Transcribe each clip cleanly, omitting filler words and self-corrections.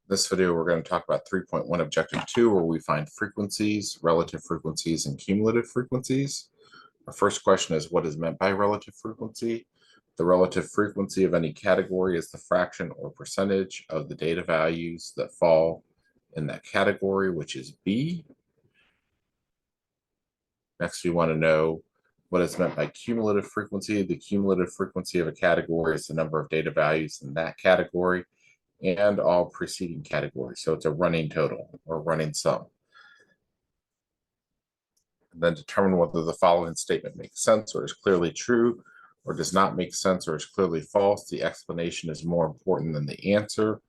This video, we're going to talk about 3.1 Objective 2, where we find frequencies, relative frequencies, and cumulative frequencies. Our first question is, what is meant by relative frequency? The relative frequency of any category is the fraction or percentage of the data values that fall in that category, which is B. Next, we want to know what is meant by cumulative frequency. The cumulative frequency of a category is the number of data values in that category and all preceding categories. So it's a running total or running sum. And then determine whether the following statement makes sense or is clearly true or does not make sense or is clearly false. The explanation is more important than the answer.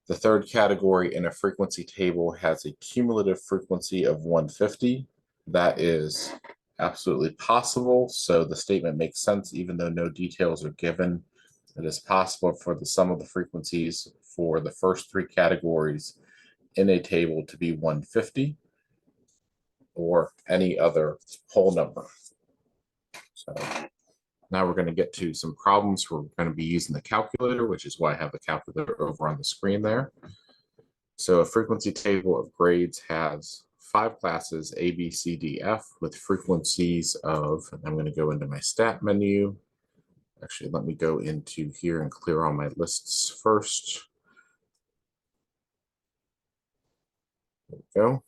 The third category in a frequency table has a cumulative frequency of 150. That is absolutely possible. So the statement makes sense even though no details are given. It is possible for the sum of the frequencies for the first three categories in a table to be 150 or any other whole number. So now we're going to get to some problems. We're going to be using the calculator, which is why I have the calculator over on the screen there. So a frequency table of grades has 5 classes, A, B, C, D, F, with frequencies of, and I'm going to go into my stat menu. Actually, let me go into here and clear all my lists first. There we go.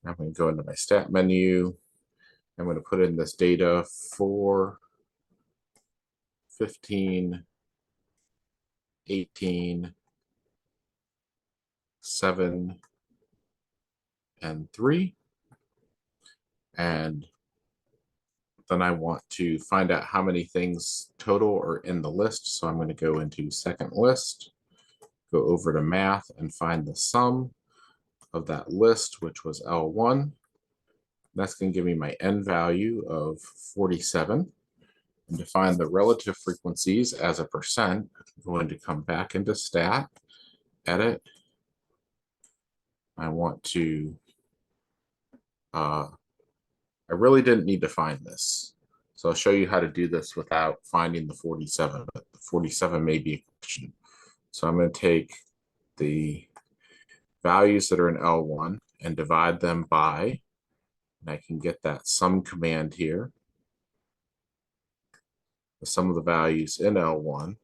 I'm going to go into my stat menu. I'm going to put in this data for 15, 18, 7, and 3. And then I want to find out how many things total are in the list. So I'm going to go into second list, go over to math, and find the sum of that list, which was L1. That's going to give me my n value of 47. And to find the relative frequencies as a percent, I'm going to come back into stat, edit. I want to, I really didn't need to find this. So I'll show you how to do this without finding the 47, but the 47 may be a question. So I'm going to take the values that are in L1 and divide them by, and I can get that sum command here. The sum of the values in L1. And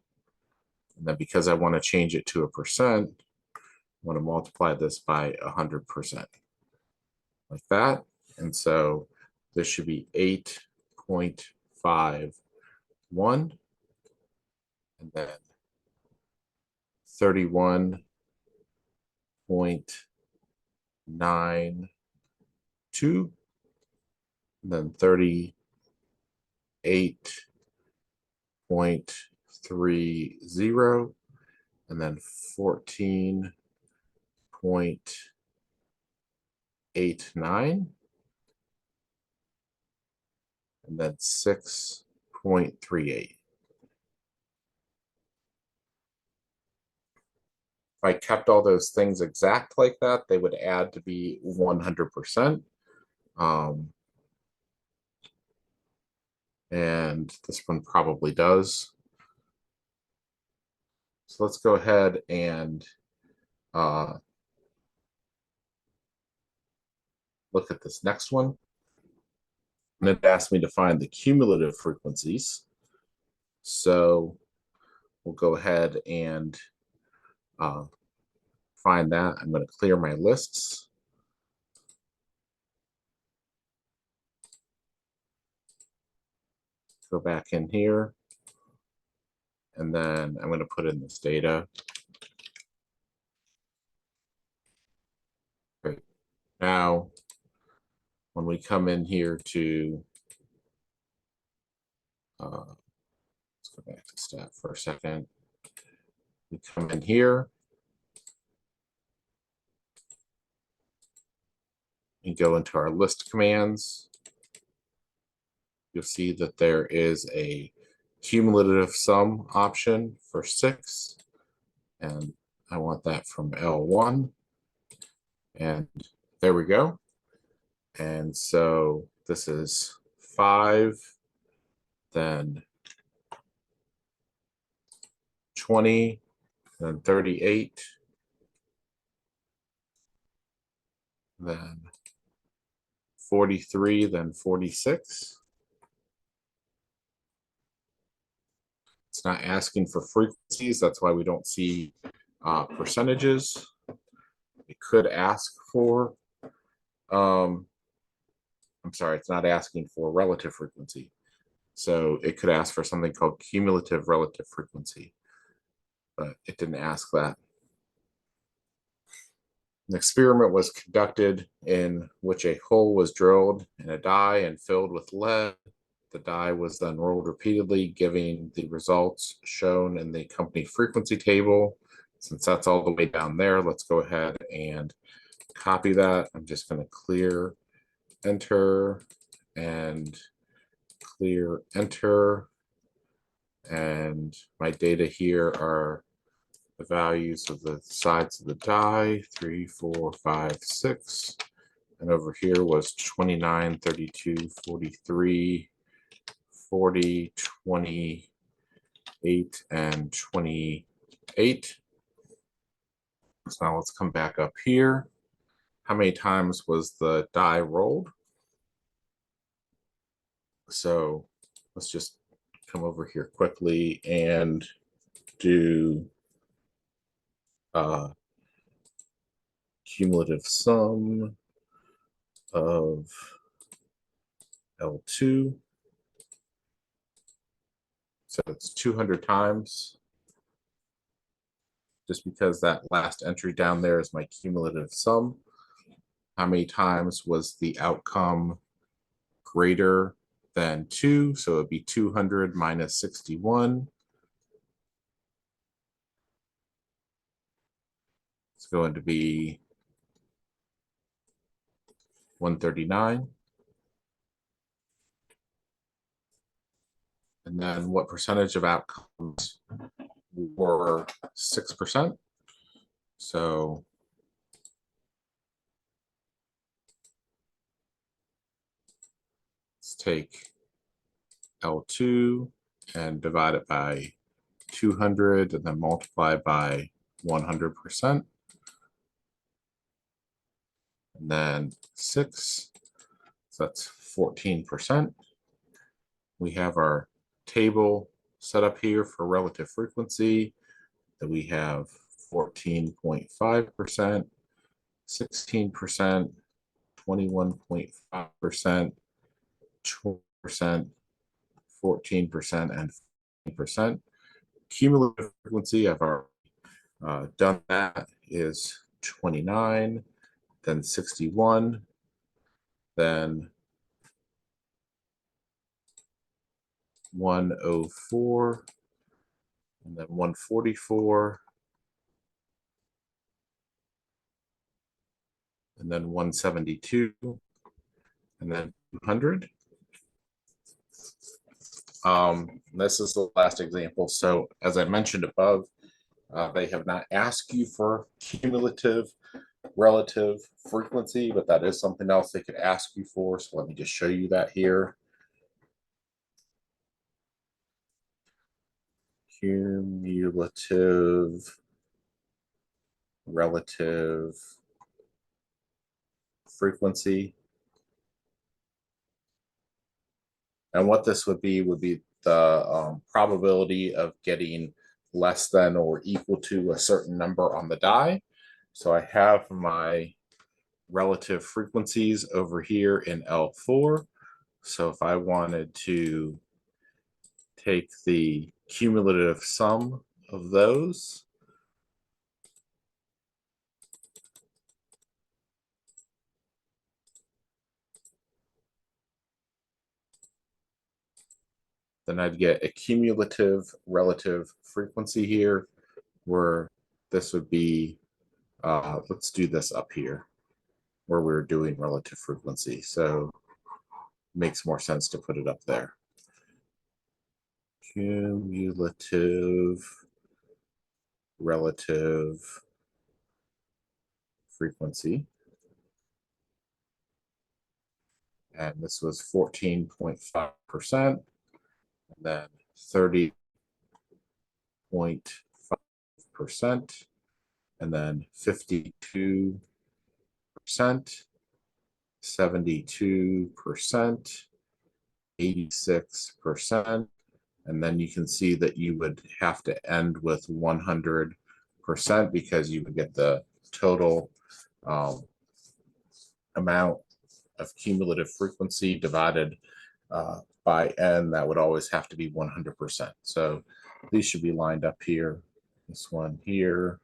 then because I want to change it to a percent, I want to multiply this by 100%. Like that. And so this should be 8.51. And then 31.92. And then 38.30. And then 14.89. And then 6.38. If I kept all those things exact like that, they would add to be 100%. And this one probably does. So let's go ahead and look at this next one. And it asked me to find the cumulative frequencies. So we'll go ahead and find that. I'm going to clear my lists. Go back in here. And then I'm going to put in this data. Great. Now, when we come in here to, let's go back to stat for a second. We come in here and go into our list commands. You'll see that there is a cumulative sum option for 6. And I want that from L1. And there we go. And so this is 5, then 20, then 38, then 43, then 46. It's not asking for frequencies. That's why we don't see percentages. It could ask for, I'm sorry, it's not asking for relative frequency. So it could ask for something called cumulative relative frequency, but it didn't ask that. An experiment was conducted in which a hole was drilled in a die and filled with lead. The die was then rolled repeatedly, giving the results shown in the company frequency table. Since that's all the way down there, let's go ahead and copy that. I'm just going to clear, enter, and clear, enter. And my data here are the values of the sides of the die, 3, 4, 5, 6. And over here was 29, 32, 43, 40, 28, and 28. So now let's come back up here. How many times was the die rolled? So let's just come over here quickly and do cumulative sum of L2. So it's 200 times. Just because that last entry down there is my cumulative sum. How many times was the outcome greater than 2? So it'd be 200 minus 61. It's going to be 139. And then what percentage of outcomes were 6%? So let's take L2 and divide it by 200 and then multiply by 100%. And then 6, so that's 14%. We have our table set up here for relative frequency that we have 14.5%, 16%, 21.5%, 12%, 14%, and 15%. Cumulative frequency, I've already done that, is 29, then 61, then 104, and then 144, and then 172, and then 200. This is the last example. So as I mentioned above, they have not asked you for cumulative relative frequency, but that is something else they could ask you for. So let me just show you that here. Cumulative relative frequency. And what this would be the probability of getting less than or equal to a certain number on the die. So I have my relative frequencies over here in L4. So if I wanted to take the cumulative sum of those, then I'd get a cumulative relative frequency here, where this would be, let's do this up here, where we're doing relative frequency. So it makes more sense to put it up there. Cumulative relative frequency. And this was 14.5%, and then 30.5%, 50%, and then 52%, 72%, 86%, and then you can see that you would have to end with 100% because you would get the total amount of cumulative frequency divided by n. That would always have to be 100%. So these should be lined up here. This one here,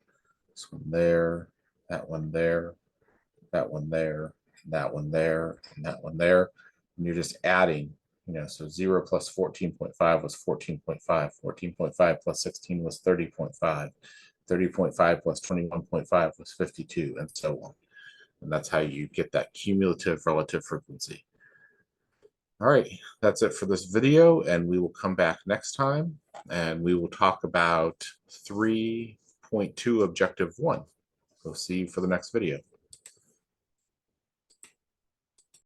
this one there, that one there, that one there, that one there, and that one there. And you're just adding, so 0 plus 14.5 was 14.5, 14.5 plus 16 was 30.5, 30.5 plus 21.5 was 52, and so on. And that's how you get that cumulative relative frequency. All right, that's it for this video, and we will come back next time, and we will talk about 3.2 Objective 1. We'll see you for the next video.